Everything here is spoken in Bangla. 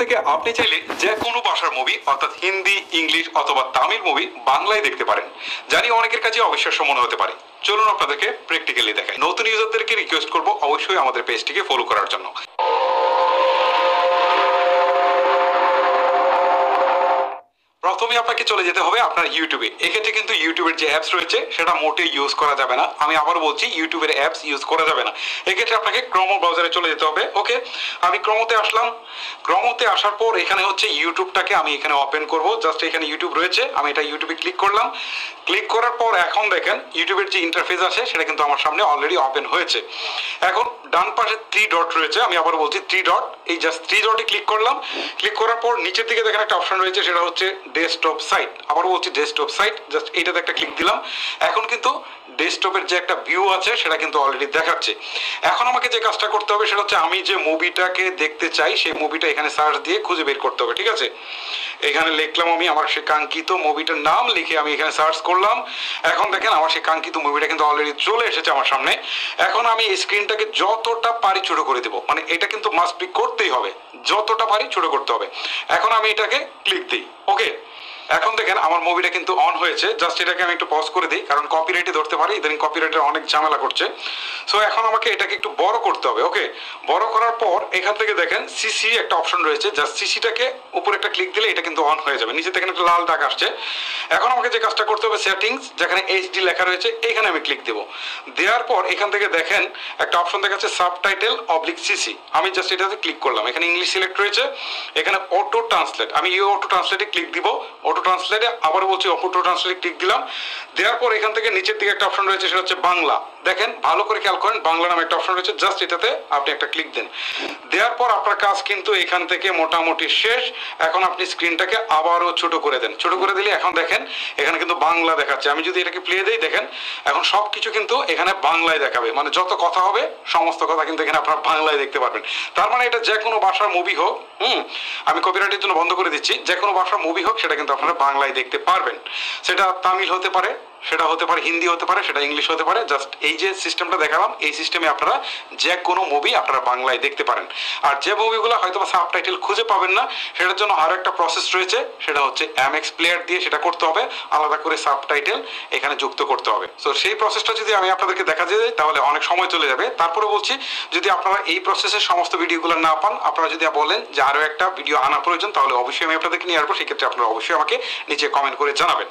থেকে আপনি চাইলে যে কোনো ভাষার মুভি অর্থাৎ হিন্দি, ইংলিশ অথবা তামিল মুভি বাংলায় দেখতে পারেন। জানি অনেকের কাছে অবিশ্বাস্য মনে হতে পারে, চলুন আপনাদেরকে প্র্যাকটিক্যালি দেখাই। নতুন ইউজারদেরকে রিকোয়েস্ট করবো অবশ্যই আমাদের পেজটিকে ফলো করার জন্য। প্রথমে আপনাকে চলে যেতে হবে আপনার ইউটিউবে। এক্ষেত্রে কিন্তু ইউটিউবের যে অ্যাপস রয়েছে সেটা মোটে ইউজ করা যাবে না। আমি আবার বলছি, ইউটিউবের অ্যাপস ইউজ করা যাবে না। এক্ষেত্রে আপনাকে ক্রোম ব্রাউজারে চলে যেতে হবে। ওকে, আমি ক্রোমোতে আসলাম। ক্রোমোতে আসার পর এখানে হচ্ছে ইউটিউবটাকে আমি এখানে ওপেন করব। জাস্ট এখানে ইউটিউব রয়েছে, আমি এটা ইউটিউবে ক্লিক করলাম। ক্লিক করার পর এখন দেখেন ইউটিউবের যে ইন্টারফেস আছে সেটা কিন্তু আমার সামনে অলরেডি ওপেন হয়েছে। এখন ডান পাশে 3 ডট রয়েছে, আমি আবার বলছি 3 ডট, এই জাস্ট 3 ডটে ক্লিক করলাম। ক্লিক করার পর নিচের দিকে দেখেন একটা অপশন রয়েছে, সেটা হচ্ছে ডেস্কটপ সাইট। আবার বলছি ডেস্কটপ সাইট, জাস্ট এইটাতে একটা ক্লিক দিলাম। এখন কিন্তু ডেস্কটপের যে একটা ভিউ আছে সেটা কিন্তু অলরেডি দেখাচ্ছে। এখন আমাকে যে কাজটা করতে হবে সেটা হচ্ছে আমি যে মুভিটাকে দেখতে চাই সেই মুভিটা এখানে সার্চ দিয়ে খুঁজে বের করতে হবে। ঠিক আছে, এখানে লিখলাম আমি আমার সেই কাঙ্ক্ষিত মুভিটার নাম, লিখে আমি এখানে সার্চ করলাম। এখন দেখেন আমার সেই কাঙ্ক্ষিত মুভিটা কিন্তু অলরেডি চলে এসেছে আমার সামনে। এখন আমি এই স্ক্রিনটাকে যতটা পারি ছোট করে দেবো, মানে এটা কিন্তু মাস্ট বি করতেই হবে, যতটা পারি ছোট করতে হবে। এখন আমি এটাকে ক্লিক দিই। ওকে, এখন দেখেন আমার মুভিটা কিন্তু অন হয়েছে। জাস্ট এটাকে আমি একটু পজ করে দিই, কারণ কপিরাইটে ধরতে পারি, ইদানিং কপিরাইটের অনেক ঝামেলা করছে। সো এখন আমাকে এটাকে একটু বড় করতে হবে। ওকে, বড় করার পর এখান থেকে দেখেন সিসি একটা অপশন রয়েছে, জাস্ট সিসিটাকে উপরে একটা ক্লিক দিলে এটা কিন্তু অন হয়ে যাবে। নিচে দেখেন একটা লাল দাগ আসছে। এখন আমাকে যে কাজটা করতে হবে, সেটিংস যেখানে এইচডি লেখা রয়েছে এখানে আমি ক্লিক দেবো। দেওয়ার পর এখান থেকে দেখেন একটা অপশন দেখাচ্ছে সাবটাইটেল অবলিক সিসি। আমি জাস্ট এটাতে ক্লিক করলাম। এখানে ইংলিশ সিলেক্ট রয়েছে, এখানে অটো ট্রান্সলেট, আমি এই অটো ট্রান্সলেটে ক্লিক দিব। অটো ট্রান্সলেটে আবার বলছি অটো ট্রান্সলেটে ক্লিক দিলাম। দেওয়ার পর এখান থেকে নিচের দিকে একটা অপশন রয়েছে, সেটা হচ্ছে বাংলা। দেখেন ভালো করে খেয়াল করেন, বাংলা নামে একটা অপশন রয়েছে, জাস্ট এটাতে আপনি একটা ক্লিক দেন। দেওয়ার পর আপনার কাজ কিন্তু এখান থেকে মোটামুটি শেষ। এখন আপনি স্ক্রিনটাকে আবারও ছোট করে দেন। ছোট করে দিলে এখন দেখেন এখানে কিন্তু বাংলা দেখাচ্ছে। আমি যদি এটাকে প্লে দেই, দেখেন এখন সব কিছু কিন্তু এখানে বাংলায় দেখাবে, মানে যত কথা হবে সমস্ত কথা কিন্তু এখানে আপনারা বাংলায় দেখতে পারবেন। তার মানে এটা যে কোনো ভাষার মুভি হোক, আমি কপিরাইটের জন্য বন্ধ করে দিচ্ছি, যে কোনো ভাষার মুভি হোক সেটা কিন্তু আপনারা বাংলায় দেখতে পারবেন। সেটা তামিল হতে পারে, সেটা হতে পারে হিন্দি হতে পারে, সেটা ইংলিশ হতে পারে। জাস্ট এই যে সিস্টেমটা দেখালাম, এই সিস্টেমে আপনারা যে কোনো মুভি আপনারা বাংলায় দেখতে পারেন। আর যে মুভিগুলো হয়তো সাবটাইটেল খুঁজে পাবেন না, সেটার জন্য আরো একটা প্রসেস রয়েছে, সেটা হচ্ছে এমএক্স প্লেয়ার দিয়ে সেটা করতে হবে, আলাদা করে সাবটাইটেল এখানে যুক্ত করতে হবে। সো সেই প্রসেসটা যদি আমি আপনাদেরকে দেখা যায় তাহলে অনেক সময় চলে যাবে। তারপরে বলছি, যদি আপনারা এই প্রসেসের সমস্ত ভিডিওগুলো না পান, আপনারা যদি বলেন যে আরো একটা ভিডিও আনা প্রয়োজন, তাহলে অবশ্যই আমি আপনাদেরকে নিয়ে আসবো। সেক্ষেত্রে আপনারা অবশ্যই আমাকে নিচে কমেন্ট করে জানাবেন।